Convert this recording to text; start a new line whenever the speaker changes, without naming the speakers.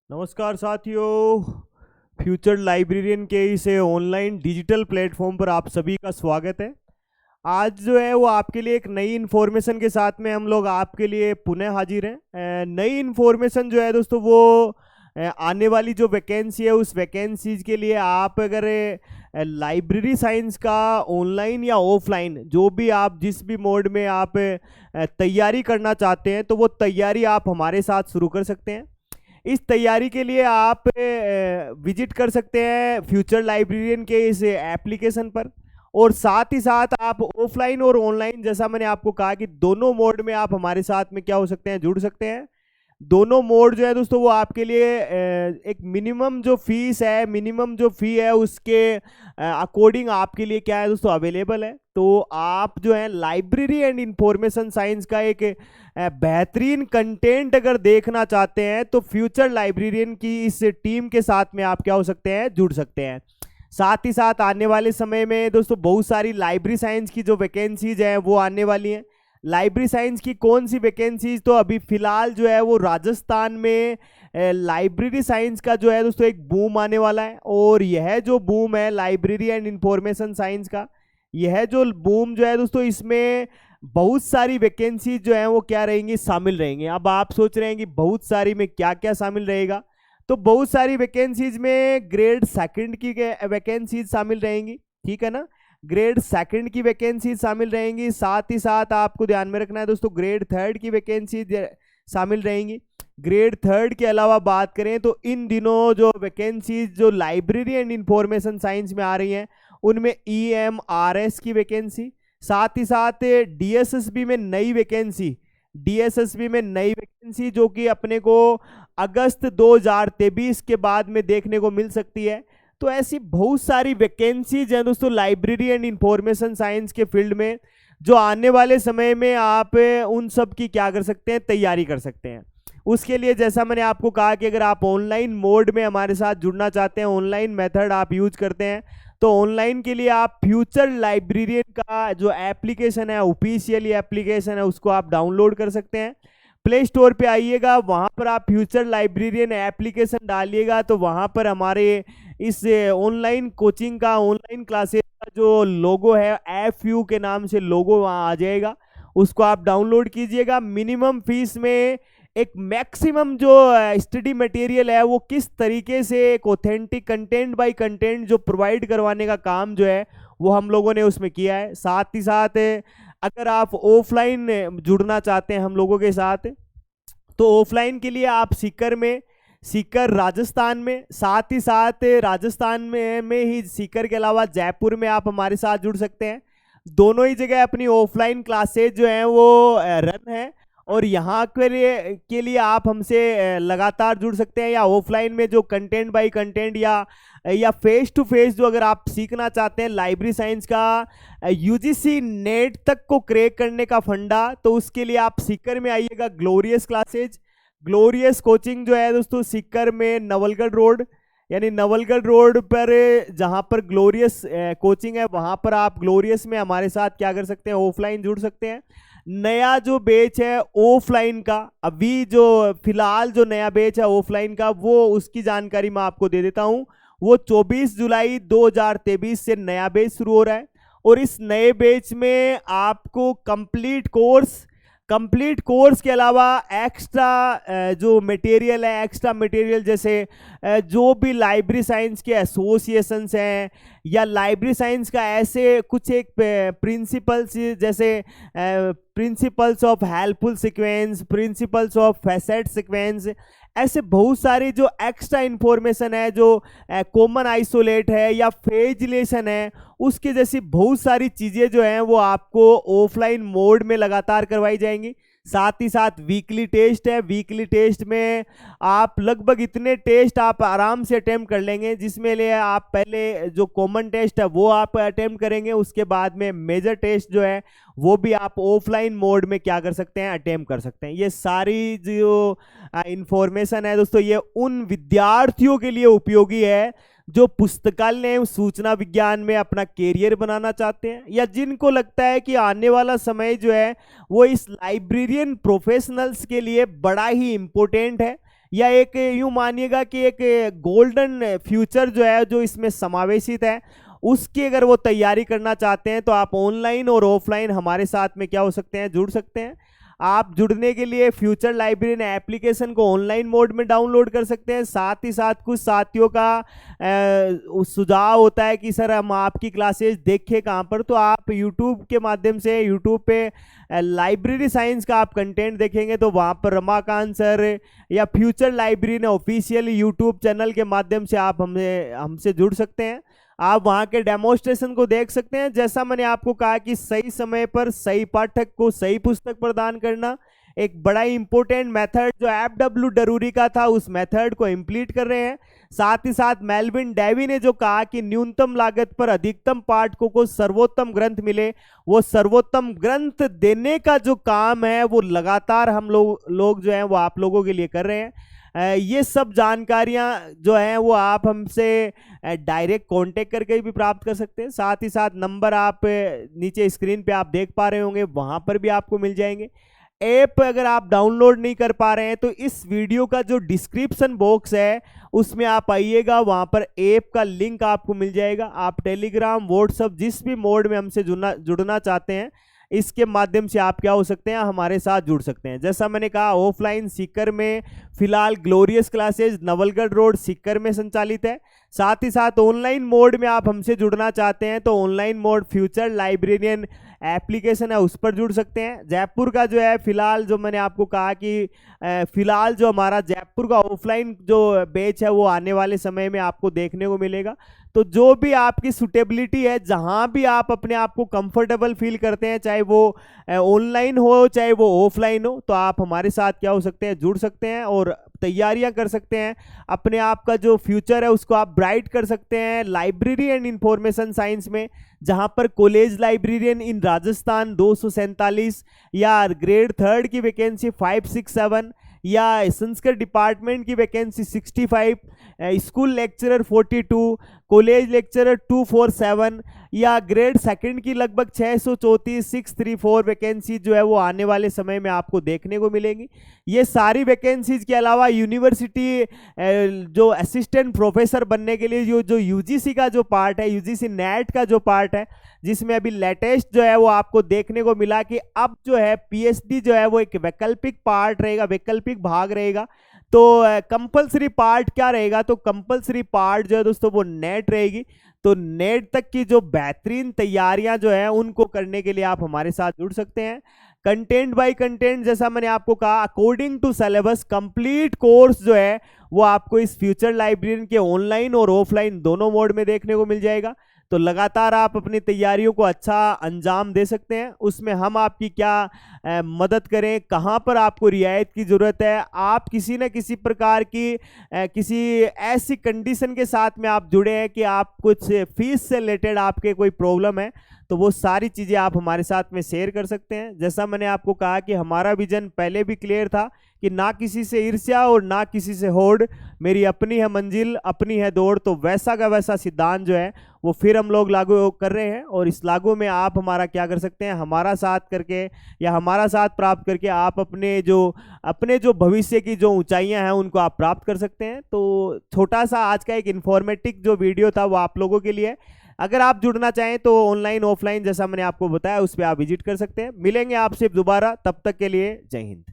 नमस्कार साथियों। Future librarian के इस ऑनलाइन डिजिटल प्लेटफॉर्म पर आप सभी का स्वागत है। आज जो है वो आपके लिए एक नई इन्फॉर्मेशन के साथ में हम लोग आपके लिए पुनः हाजिर हैं। नई इन्फॉर्मेशन जो है दोस्तों वो आने वाली जो वैकेंसी है उस वैकेंसीज के लिए आप अगर लाइब्रेरी साइंस का ऑनलाइन या ऑफलाइन जो भी आप जिस भी मोड में आप तैयारी करना चाहते हैं तो वो तैयारी आप हमारे साथ शुरू कर सकते हैं। इस तैयारी के लिए आप विजिट कर सकते हैं फ्यूचर लाइब्रेरियन के इस एप्लीकेशन पर, और साथ ही साथ आप ऑफलाइन और ऑनलाइन जैसा मैंने आपको कहा कि दोनों मोड में आप हमारे साथ में क्या हो सकते हैं, जुड़ सकते हैं। दोनों मोड जो है दोस्तों वो आपके लिए एक मिनिमम जो फीस है, मिनिमम जो फी है उसके अकॉर्डिंग आपके लिए क्या है दोस्तों अवेलेबल है। तो आप जो है लाइब्रेरी एंड इंफॉर्मेशन साइंस का एक बेहतरीन कंटेंट अगर देखना चाहते हैं तो फ्यूचर लाइब्रेरियन की इस टीम के साथ में आप क्या हो सकते हैं, जुड़ सकते हैं। साथ ही साथ आने वाले समय में दोस्तों बहुत सारी लाइब्रेरी साइंस की जो वैकेंसीज हैं वो आने वाली हैं। लाइब्रेरी साइंस की कौन सी वैकेंसीज, तो अभी फिलहाल जो है वो राजस्थान में लाइब्रेरी साइंस का जो है दोस्तों एक बूम आने वाला है। और यह जो बूम है लाइब्रेरी एंड इंफॉर्मेशन साइंस का, यह जो बूम जो है दोस्तों इसमें बहुत सारी वैकेंसीज जो है वो क्या रहेंगी, शामिल रहेंगी। अब आप सोच रहे हैं कि बहुत सारी में क्या क्या शामिल रहेगा, तो बहुत सारी वैकेंसीज में ग्रेड सेकंड की वैकेंसीज शामिल रहेंगी, ठीक है ना। ग्रेड सेकंड की वैकेंसी शामिल रहेंगी। साथ ही साथ आपको ध्यान में रखना है दोस्तों ग्रेड थर्ड की वैकेंसी शामिल रहेंगी। ग्रेड थर्ड के अलावा बात करें तो इन दिनों जो वैकेंसीज जो लाइब्रेरी एंड इंफॉर्मेशन साइंस में आ रही हैं उनमें EMRS की वैकेंसी, साथ ही साथ डीएसएसबी में नई वैकेंसी, डीएसएसबी में नई वैकेंसी जो कि अपने को अगस्त 2023 के बाद में देखने को मिल सकती है। तो ऐसी बहुत सारी वैकेंसीज हैं दोस्तों लाइब्रेरी एंड इंफॉर्मेशन साइंस के फील्ड में, जो आने वाले समय में आप उन सब की क्या कर सकते हैं, तैयारी कर सकते हैं। उसके लिए जैसा मैंने आपको कहा कि अगर आप ऑनलाइन मोड में हमारे साथ जुड़ना चाहते हैं, ऑनलाइन मेथड आप यूज करते हैं, तो ऑनलाइन के लिए आप फ्यूचर लाइब्रेरियन का जो एप्लीकेशन है, ऑफिशियली एप्लीकेशन है, उसको आप डाउनलोड कर सकते हैं। प्ले स्टोर पे आइएगा, वहां पर आप फ्यूचर लाइब्रेरियन एप्लीकेशन डालिएगा तो वहां पर हमारे इस ऑनलाइन कोचिंग का, ऑनलाइन क्लासेस का जो लोगो है, FU के नाम से लोगो वहां आ जाएगा, उसको आप डाउनलोड कीजिएगा। मिनिमम फीस में एक मैक्सिमम जो स्टडी मटेरियल है वो किस तरीके से एक ऑथेंटिक कंटेंट बाय कंटेंट जो प्रोवाइड करवाने का काम जो है वो हम लोगों ने उसमें किया है। साथ ही साथ अगर आप ऑफलाइन जुड़ना चाहते हैं हम लोगों के साथ, तो ऑफलाइन के लिए आप सीकर में, सीकर राजस्थान में, साथ ही साथ राजस्थान में ही सीकर के अलावा जयपुर में आप हमारे साथ जुड़ सकते हैं। दोनों ही जगह अपनी ऑफलाइन क्लासेज जो हैं वो रन है, और यहाँ के लिए आप हमसे लगातार जुड़ सकते हैं। या ऑफलाइन में जो कंटेंट बाय कंटेंट या फेस टू फेस जो अगर आप सीखना चाहते हैं लाइब्रेरी साइंस का UGC नेट तक को क्रैक करने का फंडा, तो उसके लिए आप सीकर में आइएगा। ग्लोरियस क्लासेज, ग्लोरियस कोचिंग जो है दोस्तों सीकर में नवलगढ़ रोड, यानी नवलगढ़ रोड पर जहां पर ग्लोरियस कोचिंग है वहां पर आप ग्लोरियस में हमारे साथ क्या कर सकते हैं, ऑफलाइन जुड़ सकते हैं। नया जो बैच है ऑफलाइन का, अभी जो फिलहाल जो नया बैच है ऑफलाइन का, वो उसकी जानकारी मैं आपको दे देता हूं। वो 24 जुलाई 2023 से नया बैच शुरू हो रहा है, और इस नए बैच में आपको कंप्लीट कोर्स के अलावा एक्स्ट्रा जो मटेरियल है, एक्स्ट्रा मटेरियल जैसे जो भी लाइब्रेरी साइंस के एसोसिएशंस हैं, या लाइब्रेरी साइंस का ऐसे कुछ एक प्रिंसिपल्स जैसे principles of helpful sequence, principles of facet sequence, ऐसे बहुत सारी जो एक्स्ट्रा इंफॉर्मेशन है, जो कॉमन आइसोलेट है या फेजिलेशन है, उसके जैसी बहुत सारी चीजें जो हैं वो आपको ऑफलाइन मोड में लगातार करवाई जाएंगी। साथ ही साथ वीकली टेस्ट है, वीकली टेस्ट में आप लगभग इतने टेस्ट आप आराम से अटेम्प्ट कर लेंगे, जिसमें लिए आप पहले जो कॉमन टेस्ट है वो आप अटेम्प्ट करेंगे, उसके बाद में मेजर टेस्ट जो है वो भी आप ऑफलाइन मोड में क्या कर सकते हैं, अटेम्प्ट कर सकते हैं। ये सारी जो इंफॉर्मेशन है दोस्तों ये उन विद्यार्थियों के लिए उपयोगी है जो पुस्तकालय सूचना विज्ञान में अपना कैरियर बनाना चाहते हैं, या जिनको लगता है कि आने वाला समय जो है वो इस लाइब्रेरियन प्रोफेशनल्स के लिए बड़ा ही इम्पोर्टेंट है, या एक यूं मानिएगा कि एक गोल्डन फ्यूचर जो है जो इसमें समावेशित है, उसकी अगर वो तैयारी करना चाहते हैं तो आप ऑनलाइन और ऑफलाइन हमारे साथ में क्या हो सकते हैं, जुड़ सकते हैं। आप जुड़ने के लिए फ्यूचर लाइब्रेरियन एप्लीकेशन को ऑनलाइन मोड में डाउनलोड कर सकते हैं। साथ ही साथ कुछ साथियों का सुझाव होता है कि सर हम आपकी क्लासेस देखें कहाँ पर, तो आप यूट्यूब के माध्यम से, यूट्यूब पे लाइब्रेरी साइंस का आप कंटेंट देखेंगे तो वहाँ पर रमाकांत सर या future librarian official YouTube channel के माध्यम से आप हमसे जुड़ सकते हैं। आप वहां के डेमोस्ट्रेशन को देख सकते हैं। जैसा मैंने आपको कहा कि सही समय पर सही पाठक को सही पुस्तक प्रदान करना एक बड़ा इंपॉर्टेंट मेथड जो FW डरूरी का था, उस मेथड को इम्प्लीट कर रहे हैं। साथ ही साथ मेल्विन डेवी ने जो कहा कि न्यूनतम लागत पर अधिकतम पाठकों को सर्वोत्तम ग्रंथ मिले, वो सर्वोत्तम ग्रंथ देने का जो काम है वो लगातार हम लोग जो है वो आप लोगों के लिए कर रहे हैं। ये सब जानकारियां जो हैं वो आप हमसे डायरेक्ट कांटेक्ट करके भी प्राप्त कर सकते हैं। साथ ही साथ नंबर आप नीचे स्क्रीन पे आप देख पा रहे होंगे, वहां पर भी आपको मिल जाएंगे। ऐप अगर आप डाउनलोड नहीं कर पा रहे हैं तो इस वीडियो का जो डिस्क्रिप्शन बॉक्स है उसमें आप आइएगा, वहां पर ऐप का लिंक आपको मिल जाएगा। आप टेलीग्राम, व्हाट्सएप, जिस भी मोड में हमसे जुड़ना चाहते हैं इसके माध्यम से आप क्या हो सकते हैं, हमारे साथ जुड़ सकते हैं। जैसा मैंने कहा ऑफलाइन सीकर में फिलहाल glorious classes Nawalgarh road Sikar में संचालित है। साथ ही साथ ऑनलाइन मोड में आप हमसे जुड़ना चाहते हैं तो online mode future librarian application है उस पर जुड़ सकते हैं। जयपुर का जो है फिलहाल जो मैंने आपको कहा कि फिलहाल जो हमारा जयपुर का ऑफलाइन जो बैच है वो आने वाले समय में आपको देखने को मिलेगा। तो जो भी आपकी सुटेबिलिटी है, जहां भी आप अपने आप को कंफर्टेबल फील करते हैं, चाहे वो ऑनलाइन हो चाहे वो ऑफलाइन हो, तो आप हमारे साथ क्या हो सकते हैं, जुड़ सकते हैं और तैयारियां कर सकते हैं। अपने आप का जो फ्यूचर है उसको आप ब्राइट कर सकते हैं लाइब्रेरी एंड इंफॉर्मेशन साइंस में, जहां पर कॉलेज लाइब्रेरियन इन राजस्थान 247 या ग्रेड 3 की वैकेंसी 567 या संस्कृत डिपार्टमेंट की vacancy 65, school lecturer 42, college lecturer 247 या ग्रेड 2 की लगभग 634 634 वैकेंसी जो है वो आने वाले समय में आपको देखने को मिलेंगी। ये सारी वैकेंसीज के अलावा यूनिवर्सिटी जो असिस्टेंट प्रोफेसर बनने के लिए जो यूजीसी का जो पार्ट है, यूजीसी नेट का जो पार्ट है, जिसमें अभी लेटेस्ट जो है वो आपको देखने को मिला कि अब जो है पीएचडी जो है वो एक वैकल्पिक पार्ट रहेगा, वैकल्पिक भाग रहेगा। तो कंपलसरी पार्ट क्या रहेगा, तो कंपलसरी पार्ट जो है दोस्तों वो नेट रहेगी। तो नेट तक की जो बेहतरीन तैयारियां जो है उनको करने के लिए आप हमारे साथ जुड़ सकते हैं। कंटेंट बाय कंटेंट, जैसा मैंने आपको कहा, according to syllabus complete course जो है वो आपको इस फ्यूचर लाइब्रेरियन के ऑनलाइन और ऑफलाइन दोनों मोड में देखने को मिल जाएगा। तो लगातार आप अपनी तैयारियों को अच्छा अंजाम दे सकते हैं। उसमें हम आपकी क्या मदद करें, कहां पर आपको रियायत की ज़रूरत है, आप किसी न किसी प्रकार की किसी ऐसी कंडीशन के साथ में आप जुड़े हैं कि आप कुछ फीस से रिलेटेड आपके कोई प्रॉब्लम है, तो वो सारी चीज़ें आप हमारे साथ में शेयर कर सकते हैं। जैसा मैंने आपको कहा कि हमारा विजन पहले भी क्लियर था कि ना किसी से ईर्ष्या और ना किसी से होड़, मेरी अपनी है मंजिल अपनी है दौड़। तो वैसा का वैसा सिद्धांत जो है वो फिर हम लोग लागू कर रहे हैं और इस लागू में आप हमारा क्या कर सकते हैं, हमारा साथ करके या हमारा साथ प्राप्त करके आप अपने जो भविष्य की जो ऊंचाइयां हैं उनको आप प्राप्त कर सकते हैं। तो छोटा सा आज का एक इन्फॉर्मेटिव जो वीडियो था वो आप लोगों के लिए। अगर आप जुड़ना चाहें तो ऑनलाइन ऑफलाइन जैसा मैंने आपको बताया उस पर आप विजिट कर सकते हैं। मिलेंगे आपसे दोबारा, तब तक के लिए जय हिंद।